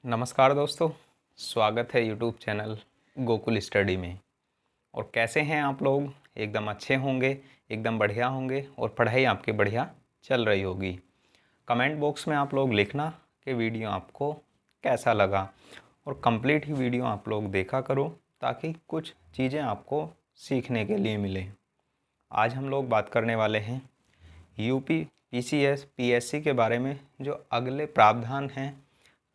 नमस्कार दोस्तों, स्वागत है यूट्यूब चैनल गोकुल स्टडी में। और कैसे हैं आप लोग? एकदम अच्छे होंगे, एकदम बढ़िया होंगे और पढ़ाई आपकी बढ़िया चल रही होगी। कमेंट बॉक्स में आप लोग लिखना कि वीडियो आपको कैसा लगा और कंप्लीट ही वीडियो आप लोग देखा करो ताकि कुछ चीज़ें आपको सीखने के लिए मिले। आज हम लोग बात करने वाले हैं यूपी पीसीएस पीएससी के बारे में। जो अगले प्रावधान हैं,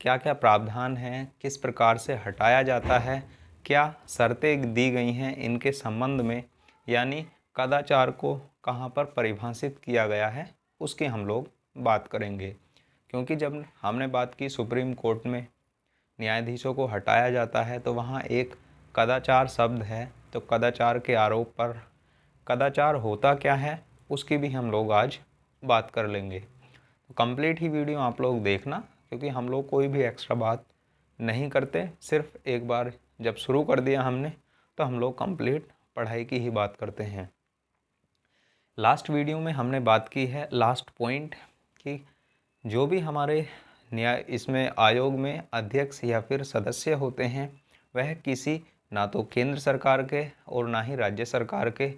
क्या क्या प्रावधान हैं, किस प्रकार से हटाया जाता है, क्या शर्तें दी गई हैं इनके संबंध में, यानी कदाचार को कहाँ पर परिभाषित किया गया है, उसकी हम लोग बात करेंगे। क्योंकि जब हमने बात की सुप्रीम कोर्ट में न्यायाधीशों को हटाया जाता है तो वहाँ एक कदाचार शब्द है। तो कदाचार के आरोप पर कदाचार होता क्या है उसकी भी हम लोग आज बात कर लेंगे। तो कंप्लीट ही वीडियो आप लोग देखना, क्योंकि हम लोग कोई भी एक्स्ट्रा बात नहीं करते। सिर्फ एक बार जब शुरू कर दिया हमने तो हम लोग कंप्लीट पढ़ाई की ही बात करते हैं। लास्ट वीडियो में हमने बात की है लास्ट पॉइंट कि जो भी हमारे न्याय इसमें आयोग में अध्यक्ष या फिर सदस्य होते हैं वह किसी ना तो केंद्र सरकार के और ना ही राज्य सरकार के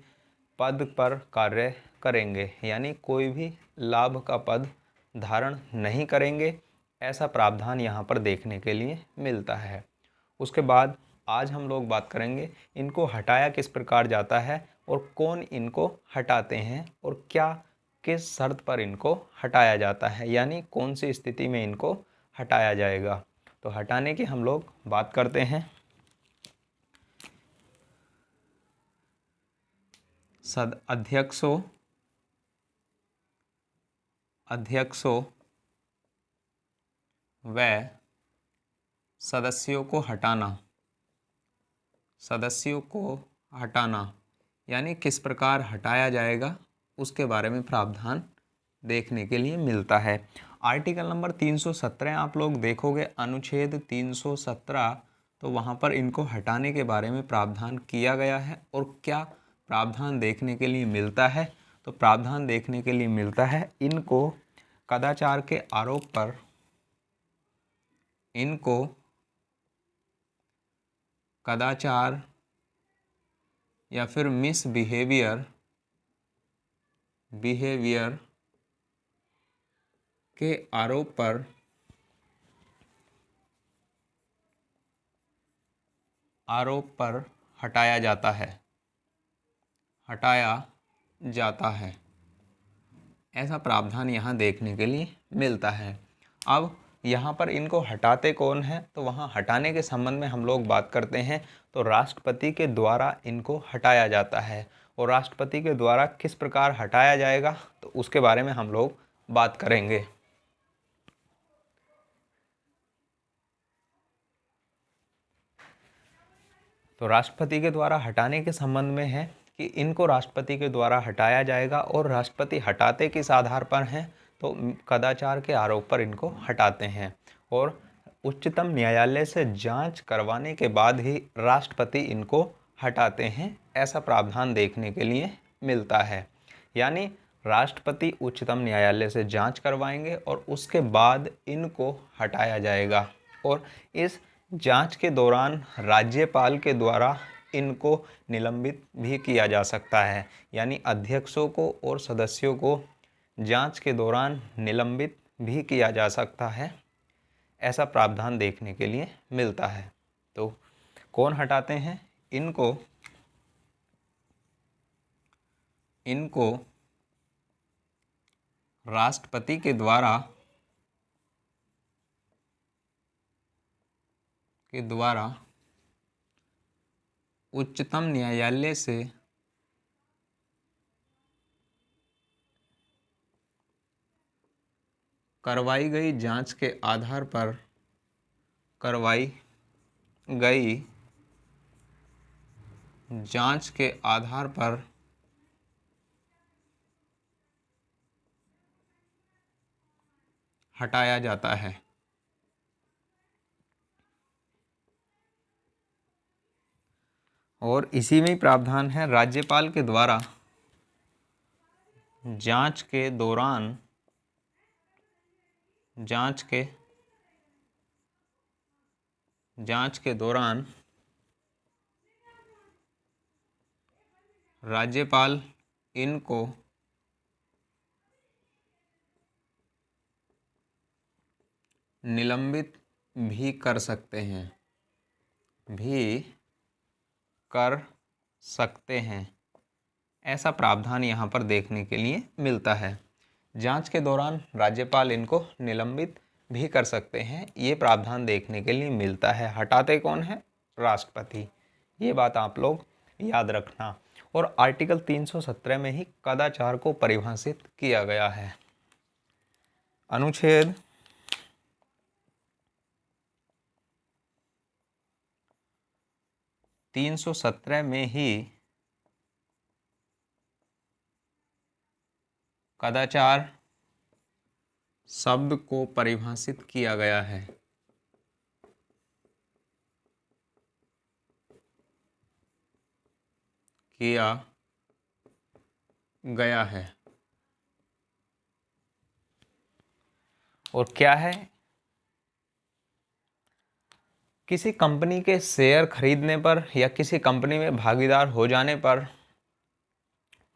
पद पर कार्य करेंगे, यानी कोई भी लाभ का पद धारण नहीं करेंगे। ऐसा प्रावधान यहाँ पर देखने के लिए मिलता है। उसके बाद आज हम लोग बात करेंगे इनको हटाया किस प्रकार जाता है और कौन इनको हटाते हैं और क्या किस शर्त पर इनको हटाया जाता है, यानी कौन सी स्थिति में इनको हटाया जाएगा। तो हटाने की हम लोग बात करते हैं। अध्यक्षों व सदस्यों को हटाना यानी किस प्रकार हटाया जाएगा उसके बारे में प्रावधान देखने के लिए मिलता है। आर्टिकल नंबर 317 आप लोग देखोगे, अनुच्छेद 317, तो वहाँ पर इनको हटाने के बारे में प्रावधान किया गया है। और क्या प्रावधान देखने के लिए मिलता है? तो प्रावधान देखने के लिए मिलता है इनको कदाचार के आरोप पर कदाचार या फिर मिसबिहेवियर के आरोप पर हटाया जाता है। ऐसा प्रावधान यहाँ देखने के लिए मिलता है। अब यहाँ पर इनको हटाते कौन है? तो वहाँ हटाने के संबंध में हम लोग बात करते हैं तो राष्ट्रपति के द्वारा इनको हटाया जाता है। और राष्ट्रपति के द्वारा किस प्रकार हटाया जाएगा तो उसके बारे में हम लोग बात करेंगे। तो राष्ट्रपति के द्वारा हटाने के संबंध में है कि इनको राष्ट्रपति के द्वारा हटाया जाएगा। और राष्ट्रपति हटाते किस आधार पर हैं? तो कदाचार के आरोप पर इनको हटाते हैं और उच्चतम न्यायालय से जांच करवाने के बाद ही राष्ट्रपति इनको हटाते हैं। ऐसा प्रावधान देखने के लिए मिलता है, यानी राष्ट्रपति उच्चतम न्यायालय से जांच करवाएंगे और उसके बाद इनको हटाया जाएगा। और इस जांच के दौरान राज्यपाल के द्वारा इनको निलंबित भी किया जा सकता है, यानी अध्यक्षों को और सदस्यों को जांच के दौरान निलंबित भी किया जा सकता है। ऐसा प्रावधान देखने के लिए मिलता है। तो कौन हटाते हैं? इनको राष्ट्रपति के द्वारा उच्चतम न्यायालय से करवाई गई जांच के आधार पर हटाया जाता है। और इसी में प्रावधान है राज्यपाल के द्वारा जांच के जांच के दौरान राज्यपाल इनको निलंबित भी कर सकते हैं, ऐसा प्रावधान यहाँ पर देखने के लिए मिलता है। जांच के दौरान राज्यपाल इनको निलंबित भी कर सकते हैं, ये प्रावधान देखने के लिए मिलता है। हटाते कौन है? राष्ट्रपति। ये बात आप लोग याद रखना। और आर्टिकल 317 में ही कदाचार को परिभाषित किया गया है। अनुच्छेद 317 में ही कदाचार शब्द को परिभाषित किया गया है। और क्या है? किसी कंपनी के शेयर खरीदने पर या किसी कंपनी में भागीदार हो जाने पर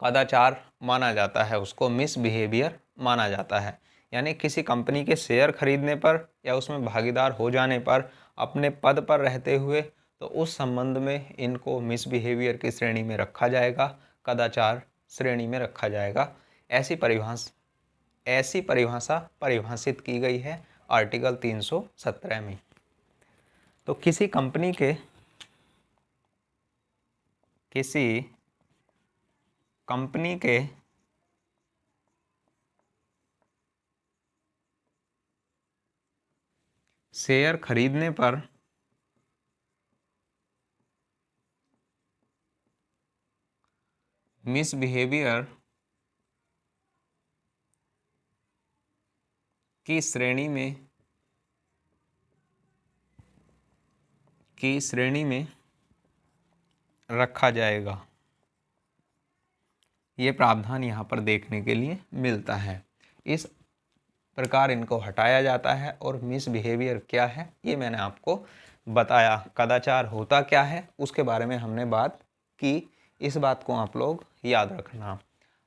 कदाचार माना जाता है, उसको मिसबिहेवियर माना जाता है। यानी किसी कंपनी के शेयर खरीदने पर या उसमें भागीदार हो जाने पर अपने पद पर रहते हुए, तो उस संबंध में इनको मिसबिहेवियर की श्रेणी में रखा जाएगा, कदाचार श्रेणी में रखा जाएगा। ऐसी परिभाषा परिभाषित की गई है आर्टिकल 317 में। तो किसी कंपनी के शेयर खरीदने पर मिसबिहेवियर की श्रेणी में रखा जाएगा। ये प्रावधान यहाँ पर देखने के लिए मिलता है। इस प्रकार इनको हटाया जाता है। और मिसबिहेवियर क्या है ये मैंने आपको बताया। कदाचार होता क्या है उसके बारे में हमने बात की, इस बात को आप लोग याद रखना।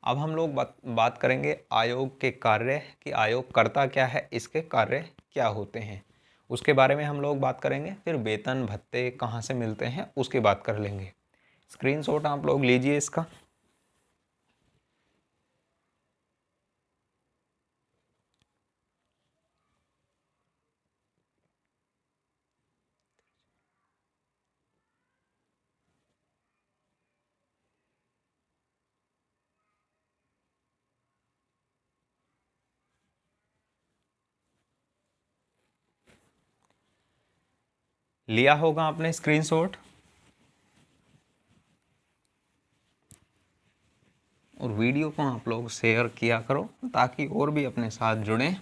अब हम लोग बात करेंगे आयोग के कार्य कि आयोग करता क्या है, इसके कार्य क्या होते हैं, उसके बारे में हम लोग बात करेंगे। फिर वेतन भत्ते कहाँ से मिलते हैं उसकी बात कर लेंगे। स्क्रीनशॉट आप लोग लीजिए इसका। लिया होगा आपने स्क्रीनशॉट। और वीडियो को आप लोग शेयर किया करो ताकि और भी अपने साथ जुड़ें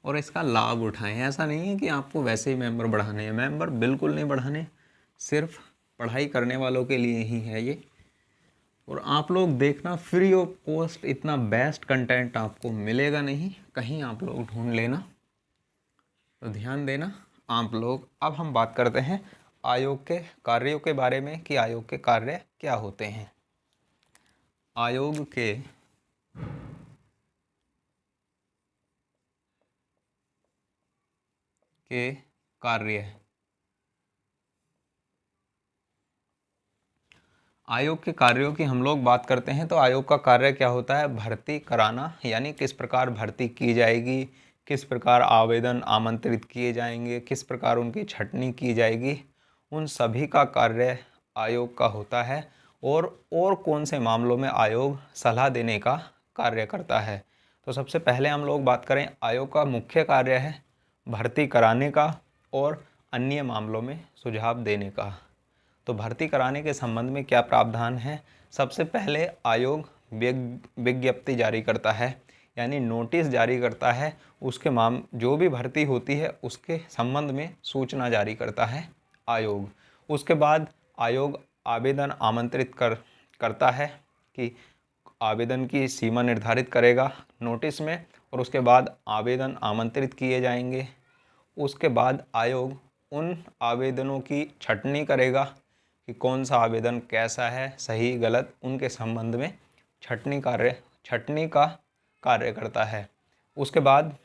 और इसका लाभ उठाएं। ऐसा नहीं है कि आपको वैसे ही मेंबर बढ़ाने हैं, मेंबर बिल्कुल नहीं बढ़ाने, सिर्फ पढ़ाई करने वालों के लिए ही है ये। और आप लोग देखना फ्री ऑफ कॉस्ट, इतना बेस्ट कंटेंट आपको मिलेगा नहीं, कहीं आप लोग ढूंढ लेना। तो ध्यान देना आप लोग। अब हम बात करते हैं आयोग के कार्यों के बारे में कि आयोग के कार्य क्या होते हैं। आयोग के कार्य, आयोग के कार्यों की हम लोग बात करते हैं तो आयोग का कार्य क्या होता है? भर्ती कराना, यानी किस प्रकार भर्ती की जाएगी, किस प्रकार आवेदन आमंत्रित किए जाएंगे, किस प्रकार उनकी छंटनी की जाएगी, उन सभी का कार्य आयोग का होता है। और कौन से मामलों में आयोग सलाह देने का कार्य करता है। तो सबसे पहले हम लोग बात करें, आयोग का मुख्य कार्य है भर्ती कराने का और अन्य मामलों में सुझाव देने का। तो भर्ती कराने के संबंध में क्या प्रावधान है? सबसे पहले आयोग विज्ञप्ति जारी करता है, यानी नोटिस जारी करता है। उसके जो भी भर्ती होती है उसके संबंध में सूचना जारी करता है आयोग। उसके बाद आयोग आवेदन आमंत्रित करता है कि आवेदन की सीमा निर्धारित करेगा नोटिस में, और उसके बाद आवेदन आमंत्रित किए जाएंगे। उसके बाद आयोग उन आवेदनों की छँटनी करेगा कि कौन सा आवेदन कैसा है, सही गलत, उनके संबंध में छँटनी का कार्य करता है। उसके बाद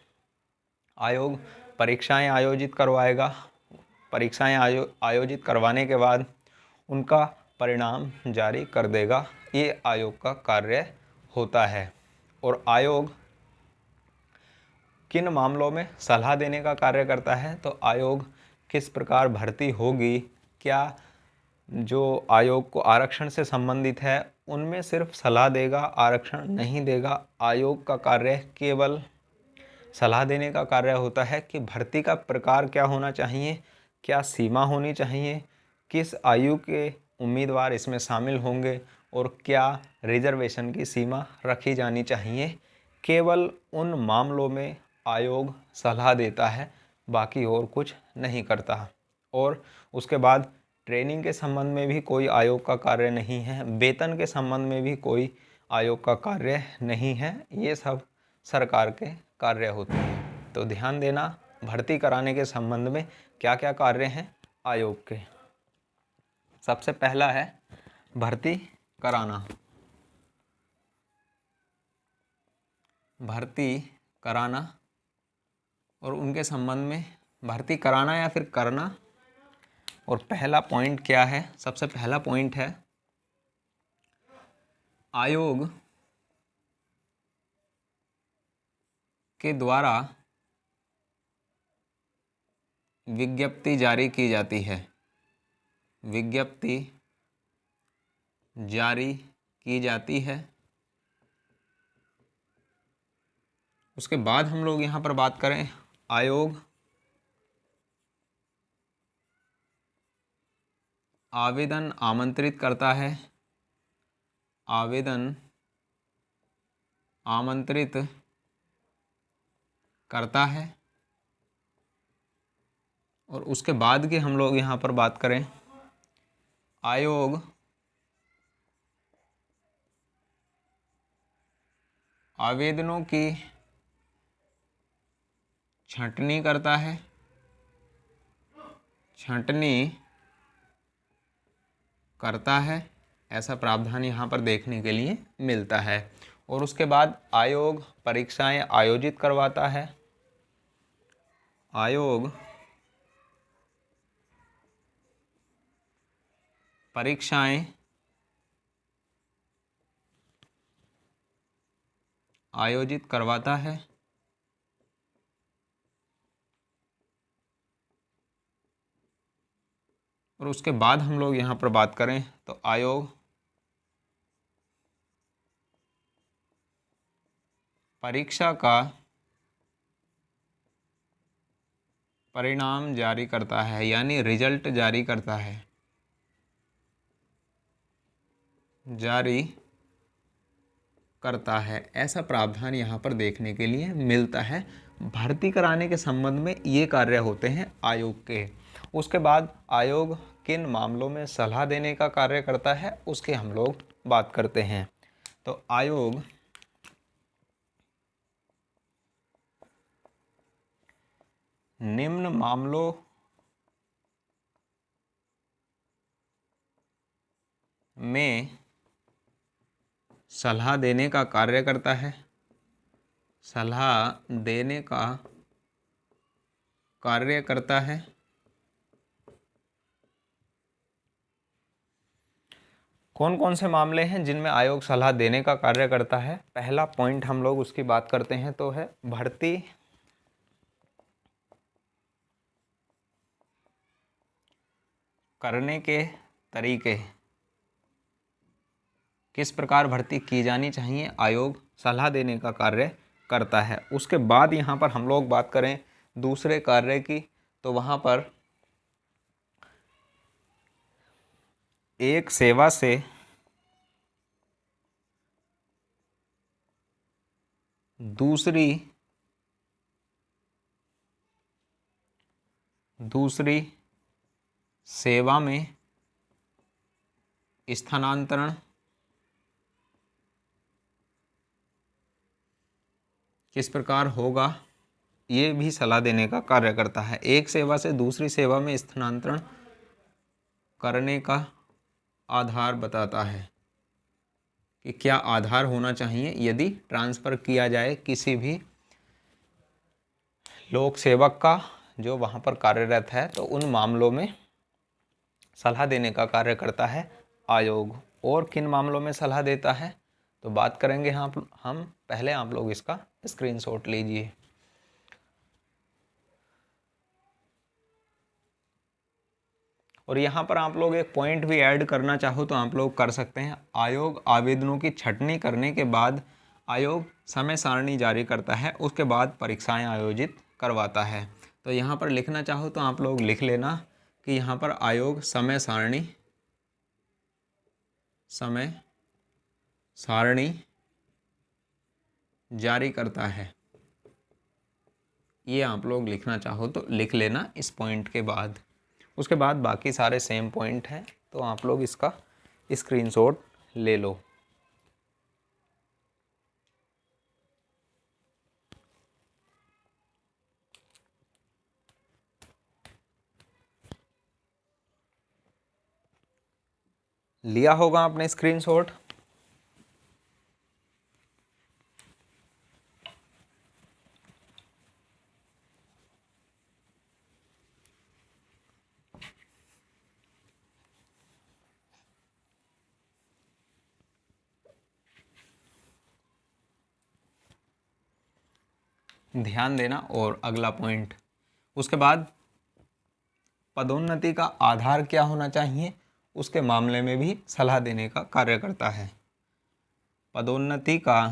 आयोग परीक्षाएं आयोजित करवाएगा। परीक्षाएं आयोजित करवाने के बाद उनका परिणाम जारी कर देगा। ये आयोग का कार्य होता है। और आयोग किन मामलों में सलाह देने का कार्य करता है, तो आयोग किस प्रकार भर्ती होगी, क्या जो आयोग को आरक्षण से संबंधित है उनमें सिर्फ सलाह देगा, आरक्षण नहीं देगा। आयोग का कार्य केवल सलाह देने का कार्य होता है कि भर्ती का प्रकार क्या होना चाहिए, क्या सीमा होनी चाहिए, किस आयु के उम्मीदवार इसमें शामिल होंगे और क्या रिजर्वेशन की सीमा रखी जानी चाहिए। केवल उन मामलों में आयोग सलाह देता है, बाकी और कुछ नहीं करता। और उसके बाद ट्रेनिंग के संबंध में भी कोई आयोग का कार्य नहीं है, वेतन के संबंध में भी कोई आयोग का कार्य नहीं है। ये सब सरकार के कार्य होते हैं। तो ध्यान देना, भर्ती कराने के संबंध में क्या क्या कार्य हैं आयोग के। सबसे पहला है भर्ती कराना। भर्ती कराना और उनके संबंध में भर्ती कराना या फिर करना। और पहला पॉइंट क्या है, सबसे पहला पॉइंट है आयोग के द्वारा विज्ञप्ति जारी की जाती है। विज्ञप्ति जारी की जाती है। उसके बाद हम लोग यहाँ पर बात करें, आयोग आवेदन आमंत्रित करता है। आवेदन आमंत्रित करता है। और उसके बाद की हम लोग यहाँ पर बात करें, आयोग आवेदनों की छँटनी करता है। छँटनी करता है, ऐसा प्रावधान यहाँ पर देखने के लिए मिलता है। और उसके बाद आयोग परीक्षाएं आयोजित करवाता है। आयोग परीक्षाएं आयोजित करवाता है। और उसके बाद हम लोग यहाँ पर बात करें तो आयोग परीक्षा का परिणाम जारी करता है, यानी रिजल्ट जारी करता है। जारी करता है, ऐसा प्रावधान यहाँ पर देखने के लिए मिलता है। भर्ती कराने के संबंध में ये कार्य होते हैं आयोग के। उसके बाद आयोग किन मामलों में सलाह देने का कार्य करता है उसके हम लोग बात करते हैं। तो आयोग निम्न मामलों में सलाह देने का कार्य करता है। सलाह देने का कार्य करता है। कौन कौन से मामले हैं जिनमें आयोग सलाह देने का कार्य करता है। पहला पॉइंट हम लोग उसकी बात करते हैं तो है भर्ती करने के तरीके। किस प्रकार भर्ती की जानी चाहिए, आयोग सलाह देने का कार्य करता है। उसके बाद यहाँ पर हम लोग बात करें दूसरे कार्य की, तो वहाँ पर एक सेवा से दूसरी सेवा में स्थानांतरण किस प्रकार होगा, ये भी सलाह देने का कार्य करता है। एक सेवा से दूसरी सेवा में स्थानांतरण करने का आधार बताता है कि क्या आधार होना चाहिए यदि ट्रांसफ़र किया जाए किसी भी लोक सेवक का जो वहाँ पर कार्यरत है, तो उन मामलों में सलाह देने का कार्य करता है आयोग। और किन मामलों में सलाह देता है तो बात करेंगे हम पहले आप लोग इसका स्क्रीनशॉट लीजिए। और यहाँ पर आप लोग एक पॉइंट भी ऐड करना चाहो तो आप लोग कर सकते हैं। आयोग आवेदनों की छँटनी करने के बाद आयोग समय सारणी जारी करता है, उसके बाद परीक्षाएं आयोजित करवाता है। तो यहाँ पर लिखना चाहो तो आप लोग लिख लेना कि यहाँ पर आयोग समय सारणी जारी करता है। ये आप लोग लिखना चाहो तो लिख लेना इस पॉइंट के बाद। उसके बाद बाकी सारे सेम पॉइंट हैं, तो आप लोग इसका स्क्रीनशॉट ले लो। लिया होगा आपने स्क्रीनशॉट। ध्यान देना। और अगला पॉइंट, उसके बाद पदोन्नति का आधार क्या होना चाहिए, उसके मामले में भी सलाह देने का कार्य करता है। पदोन्नति का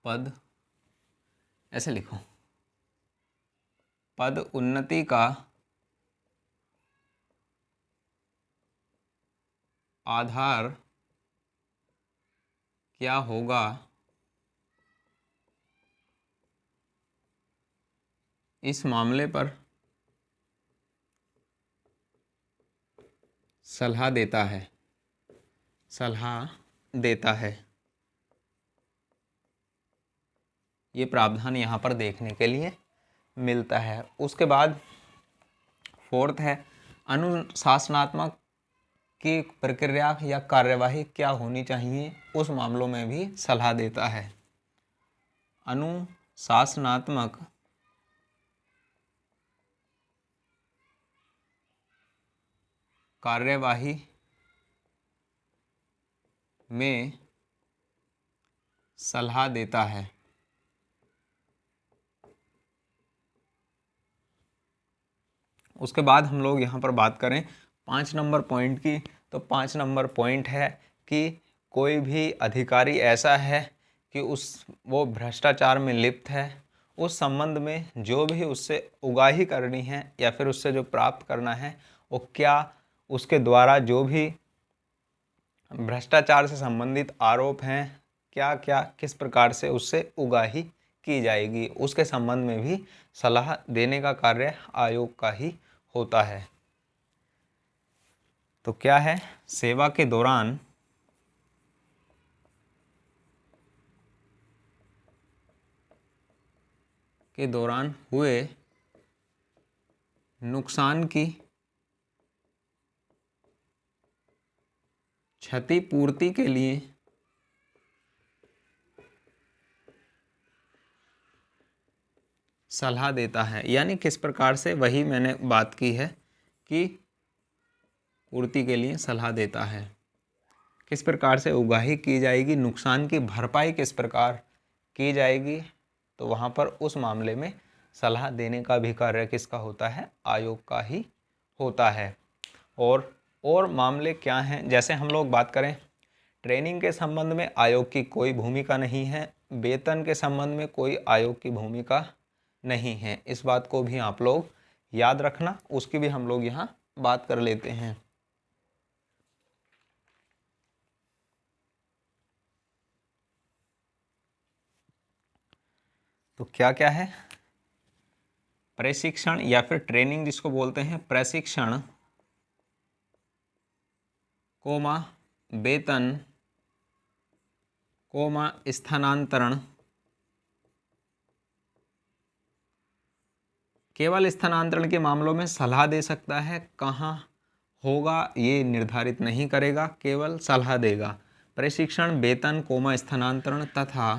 पद ऐसे लिखो, पद उन्नति का आधार क्या होगा, इस मामले पर सलाह देता है। ये प्रावधान यहाँ पर देखने के लिए मिलता है। उसके बाद फोर्थ है, अनुशासनात्मक की प्रक्रिया या कार्यवाही क्या होनी चाहिए, उस मामलों में भी सलाह देता है। अनुशासनात्मक कार्यवाही में सलाह देता है। उसके बाद हम लोग यहाँ पर बात करें 5 नंबर पॉइंट की, तो 5 नंबर पॉइंट है कि कोई भी अधिकारी ऐसा है कि वो भ्रष्टाचार में लिप्त है, उस संबंध में जो भी उससे उगाही करनी है या फिर उससे जो प्राप्त करना है, वो क्या उसके द्वारा जो भी भ्रष्टाचार से संबंधित आरोप हैं, क्या क्या किस प्रकार से उससे उगाही की जाएगी, उसके संबंध में भी सलाह देने का कार्य आयोग का ही होता है। तो क्या है, सेवा के दौरान हुए नुकसान की क्षतिपूर्ति के लिए सलाह देता है। यानी किस प्रकार से, वही मैंने बात की है कि पूर्ति के लिए सलाह देता है, किस प्रकार से उगाही की जाएगी, नुकसान की भरपाई किस प्रकार की जाएगी, तो वहाँ पर उस मामले में सलाह देने का भी कार्य किसका होता है, आयोग का ही होता है। और मामले क्या हैं, जैसे हम लोग बात करें ट्रेनिंग के संबंध में आयोग की कोई भूमिका नहीं है, वेतन के संबंध में कोई आयोग की भूमिका नहीं है। इस बात को भी आप लोग याद रखना, उसकी भी हम लोग यहाँ बात कर लेते हैं। तो क्या क्या है, प्रशिक्षण या फिर ट्रेनिंग जिसको बोलते हैं, प्रशिक्षण कोमा वेतन कोमा स्थानांतरण, केवल स्थानांतरण के मामलों में सलाह दे सकता है, कहाँ होगा ये निर्धारित नहीं करेगा, केवल सलाह देगा। प्रशिक्षण, वेतन, कोमा स्थानांतरण तथा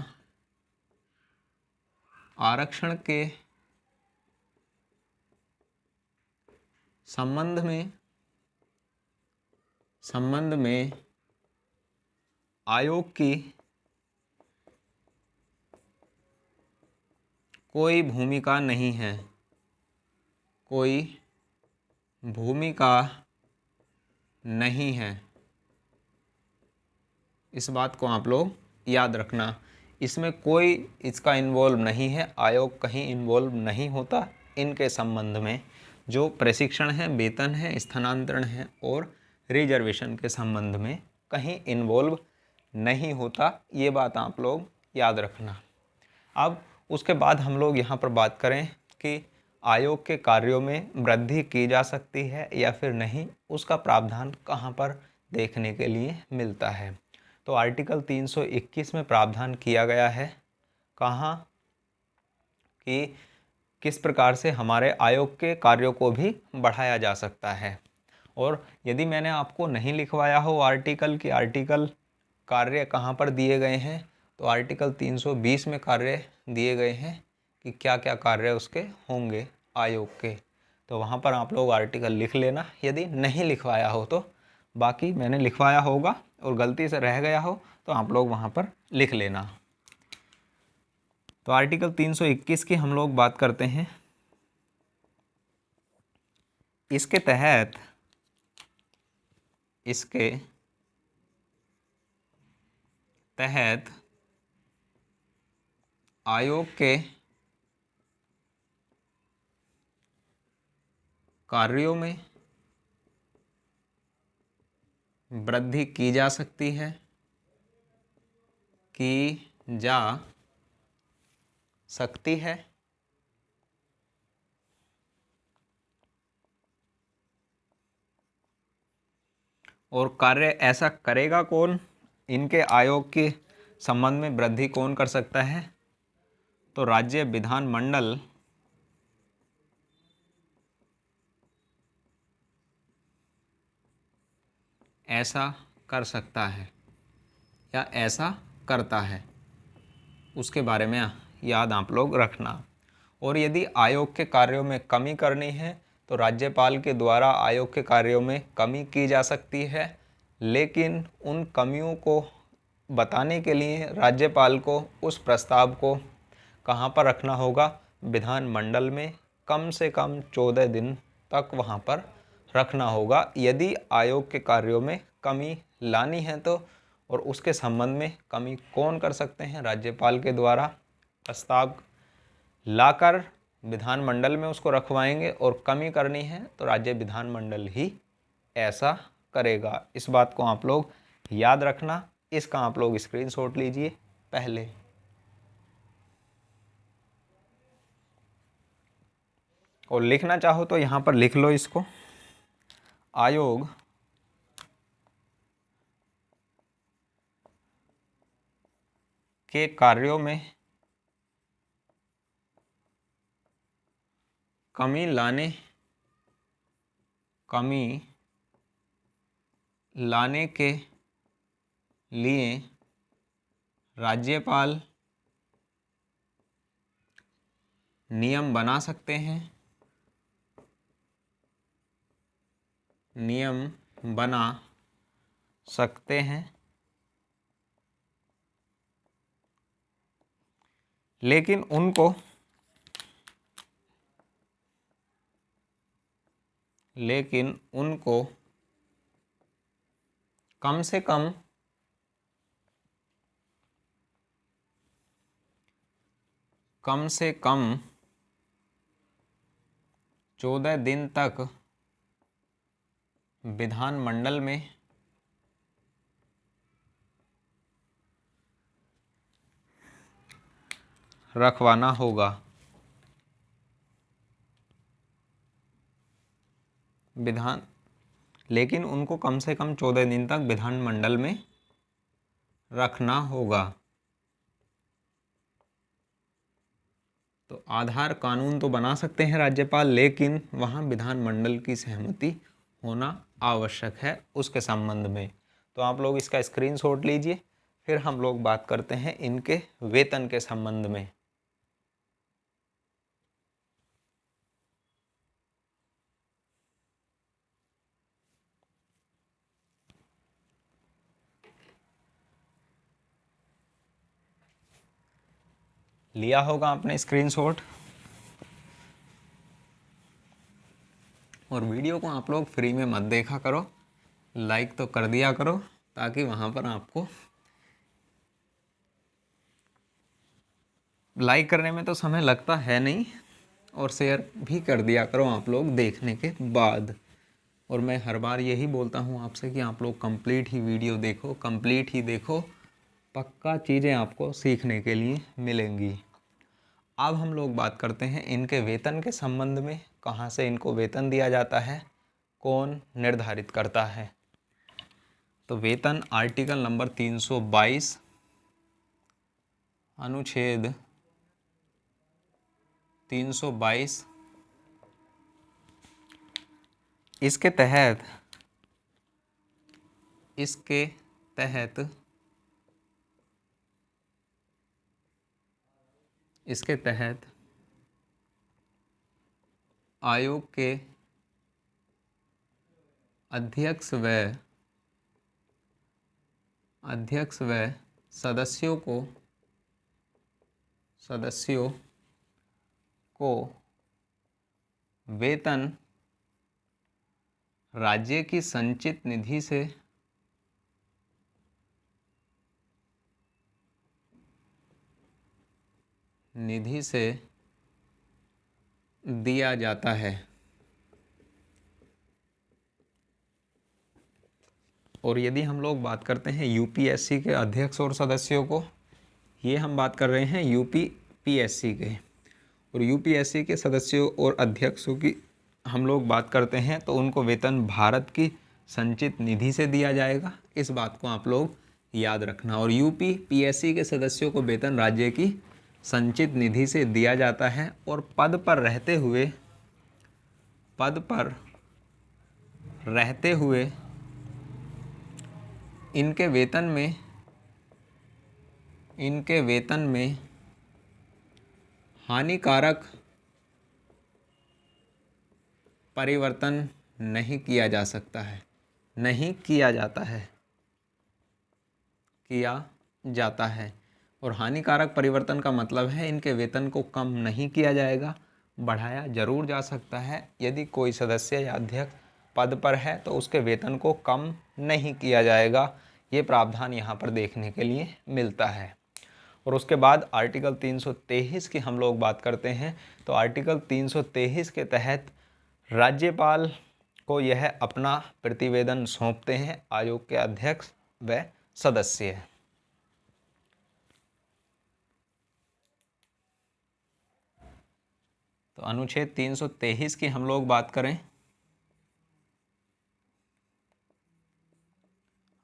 आरक्षण के संबंध में आयोग की कोई भूमिका नहीं है, कोई भूमिका नहीं है। इस बात को आप लोग याद रखना, इसमें कोई इसका इन्वॉल्व नहीं है, आयोग कहीं इन्वॉल्व नहीं होता इनके संबंध में। जो प्रशिक्षण है, वेतन है, स्थानांतरण है और रिजर्वेशन के संबंध में कहीं इन्वॉल्व नहीं होता, ये बात आप लोग याद रखना। अब उसके बाद हम लोग यहाँ पर बात करें कि आयोग के कार्यों में वृद्धि की जा सकती है या फिर नहीं, उसका प्रावधान कहाँ पर देखने के लिए मिलता है। तो आर्टिकल 321 में प्रावधान किया गया है, कहाँ कि किस प्रकार से हमारे आयोग के कार्यों को भी बढ़ाया जा सकता है। और यदि मैंने आपको नहीं लिखवाया हो आर्टिकल की आर्टिकल कार्य कहाँ पर दिए गए हैं, तो आर्टिकल 320 में कार्य दिए गए हैं कि क्या क्या कार्य उसके होंगे आयोग के, तो वहाँ पर आप लोग आर्टिकल लिख लेना यदि नहीं लिखवाया हो तो। बाकी मैंने लिखवाया होगा और गलती से रह गया हो तो आप लोग वहाँ पर लिख लेना। तो आर्टिकल 321 की हम लोग बात करते हैं। इसके तहत आयोग के कार्यों में वृद्धि की जा सकती है, की जा सकती है। और कार्य ऐसा करेगा कौन, इनके आयोग के संबंध में वृद्धि कौन कर सकता है, तो राज्य विधानमंडल ऐसा कर सकता है या ऐसा करता है, उसके बारे में याद आप लोग रखना। और यदि आयोग के कार्यों में कमी करनी है तो राज्यपाल के द्वारा आयोग के कार्यों में कमी की जा सकती है, लेकिन उन कमियों को बताने के लिए राज्यपाल को उस प्रस्ताव को कहाँ पर रखना होगा, विधानमंडल में कम से कम 14 दिन तक वहाँ पर रखना होगा यदि आयोग के कार्यों में कमी लानी है तो। और उसके संबंध में कमी कौन कर सकते हैं, राज्यपाल के द्वारा प्रस्ताव लाकर विधानमंडल में उसको रखवाएंगे, और कमी करनी है तो राज्य विधानमंडल ही ऐसा करेगा। इस बात को आप लोग याद रखना, इसका आप लोग स्क्रीनशॉट लीजिए पहले। और लिखना चाहो तो यहाँ पर लिख लो इसको, आयोग के कार्यों में कमी लाने के लिए राज्यपाल नियम बना सकते हैं, लेकिन उनको कम से कम 14 दिन तक विधानमंडल में रखवाना होगा। लेकिन उनको कम से कम 14 दिन तक विधानमंडल में रखना होगा। तो आधार कानून तो बना सकते हैं राज्यपाल, लेकिन वहाँ विधानमंडल की सहमति होना आवश्यक है उसके संबंध में। तो आप लोग इसका स्क्रीनशॉट लीजिए। फिर हम लोग बात करते हैं इनके वेतन के संबंध में। लिया होगा आपने स्क्रीनशॉट, और वीडियो को आप लोग फ्री में मत देखा करो, लाइक तो कर दिया करो, ताकि वहाँ पर आपको लाइक करने में तो समय लगता है नहीं, और शेयर भी कर दिया करो आप लोग देखने के बाद। और मैं हर बार यही बोलता हूँ आपसे कि आप लोग कंप्लीट ही वीडियो देखो, कंप्लीट ही देखो, पक्का चीज़ें आपको सीखने के लिए मिलेंगी। अब हम लोग बात करते हैं इनके वेतन के संबंध में। कहाँ से इनको वेतन दिया जाता है, कौन निर्धारित करता है? तो वेतन आर्टिकल नंबर 322 अनुच्छेद 322 इसके तहत इसके तहत आयोग के अध्यक्ष व सदस्यों को वेतन राज्य की संचित निधि से दिया जाता है। और यदि हम लोग बात करते हैं यूपीएससी के अध्यक्ष और सदस्यों को, ये हम बात कर रहे हैं यूपीपीएससी के, और यूपीएससी के सदस्यों और अध्यक्षों की हम लोग बात करते हैं तो उनको वेतन भारत की संचित निधि से दिया जाएगा। इस बात को आप लोग याद रखना। और यूपीपीएससी के सदस्यों को वेतन राज्य की संचित निधि से दिया जाता है, और पद पर रहते हुए इनके वेतन में हानिकारक परिवर्तन नहीं किया जाता है। और हानिकारक परिवर्तन का मतलब है इनके वेतन को कम नहीं किया जाएगा, बढ़ाया जरूर जा सकता है। यदि कोई सदस्य या अध्यक्ष पद पर है तो उसके वेतन को कम नहीं किया जाएगा। ये प्रावधान यहाँ पर देखने के लिए मिलता है। और उसके बाद आर्टिकल 323 की हम लोग बात करते हैं। तो आर्टिकल 323 के तहत राज्यपाल को यह अपना प्रतिवेदन सौंपते हैं आयोग के अध्यक्ष व सदस्य। तो अनुच्छेद 323 की हम लोग बात करें,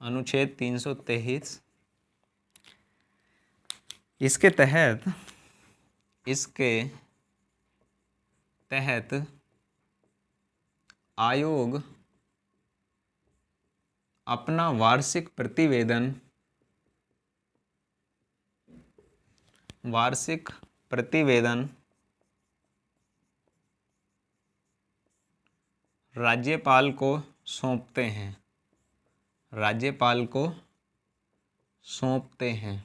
अनुच्छेद 323 इसके तहत आयोग अपना वार्षिक प्रतिवेदन राज्यपाल को सौंपते हैं।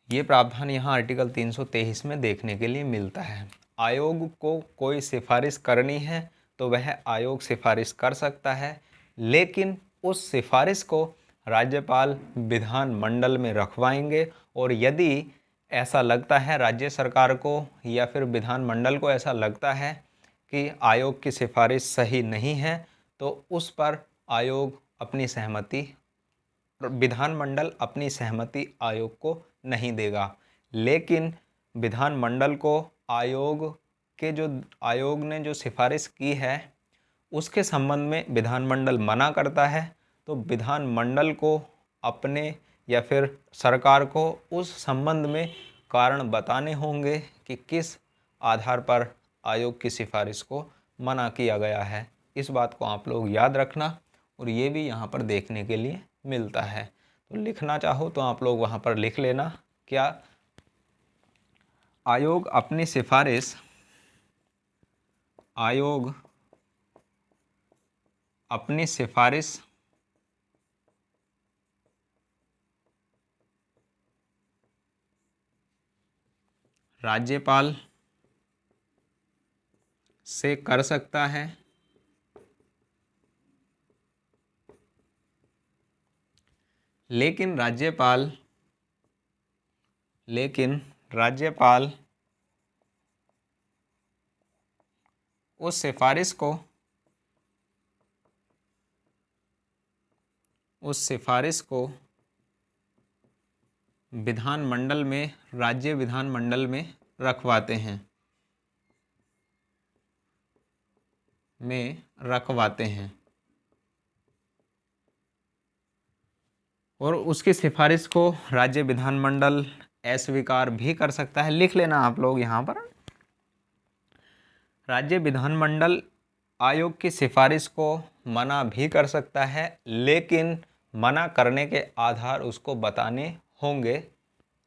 ये प्रावधान यहाँ आर्टिकल 323 में देखने के लिए मिलता है। आयोग को कोई सिफारिश करनी है तो वह आयोग सिफारिश कर सकता है, लेकिन उस सिफारिश को राज्यपाल विधानमंडल में रखवाएंगे। और यदि ऐसा लगता है राज्य सरकार को या फिर विधानमंडल को ऐसा लगता है कि आयोग की सिफारिश सही नहीं है, तो उस पर विधानमंडल अपनी सहमति आयोग को नहीं देगा। लेकिन विधानमंडल को आयोग के जो आयोग ने जो सिफारिश की है उसके संबंध में विधानमंडल मना करता है, तो विधानमंडल को अपने या फिर सरकार को उस संबंध में कारण बताने होंगे कि किस आधार पर आयोग की सिफारिश को मना किया गया है। इस बात को आप लोग याद रखना, और ये भी यहाँ पर देखने के लिए मिलता है। तो लिखना चाहो तो आप लोग वहाँ पर लिख लेना, क्या आयोग अपनी सिफारिश राज्यपाल से कर सकता है, लेकिन राज्यपाल उस सिफारिश को विधानमंडल में, राज्य विधानमंडल में रखवाते हैं और उसकी सिफारिश को राज्य विधानमंडल अस्वीकार भी कर सकता है। लिख लेना आप लोग यहाँ पर, राज्य विधानमंडल आयोग की सिफारिश को मना भी कर सकता है, लेकिन मना करने के आधार उसको बताने होंगे,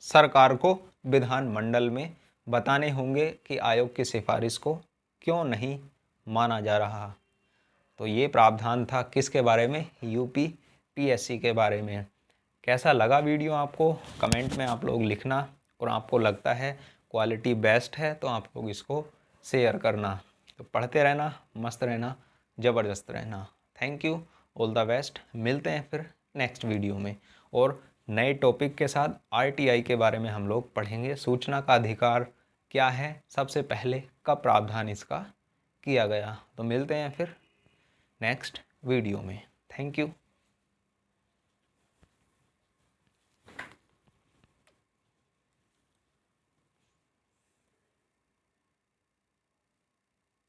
सरकार को विधानमंडल में बताने होंगे कि आयोग की सिफारिश को क्यों नहीं माना जा रहा। तो ये प्रावधान था किसके बारे में, यूपी पीएससी के बारे में। कैसा लगा वीडियो आपको कमेंट में आप लोग लिखना, और आपको लगता है क्वालिटी बेस्ट है तो आप लोग इसको शेयर करना। तो पढ़ते रहना, मस्त रहना, ज़बरदस्त रहना। Thank you, all the best. मिलते हैं फिर नेक्स्ट वीडियो में, और नए टॉपिक के साथ आरटीआई के बारे में हम लोग पढ़ेंगे। सूचना का अधिकार क्या है, सबसे पहले कब प्रावधान इसका किया गया। तो मिलते हैं फिर नेक्स्ट वीडियो में। Thank you.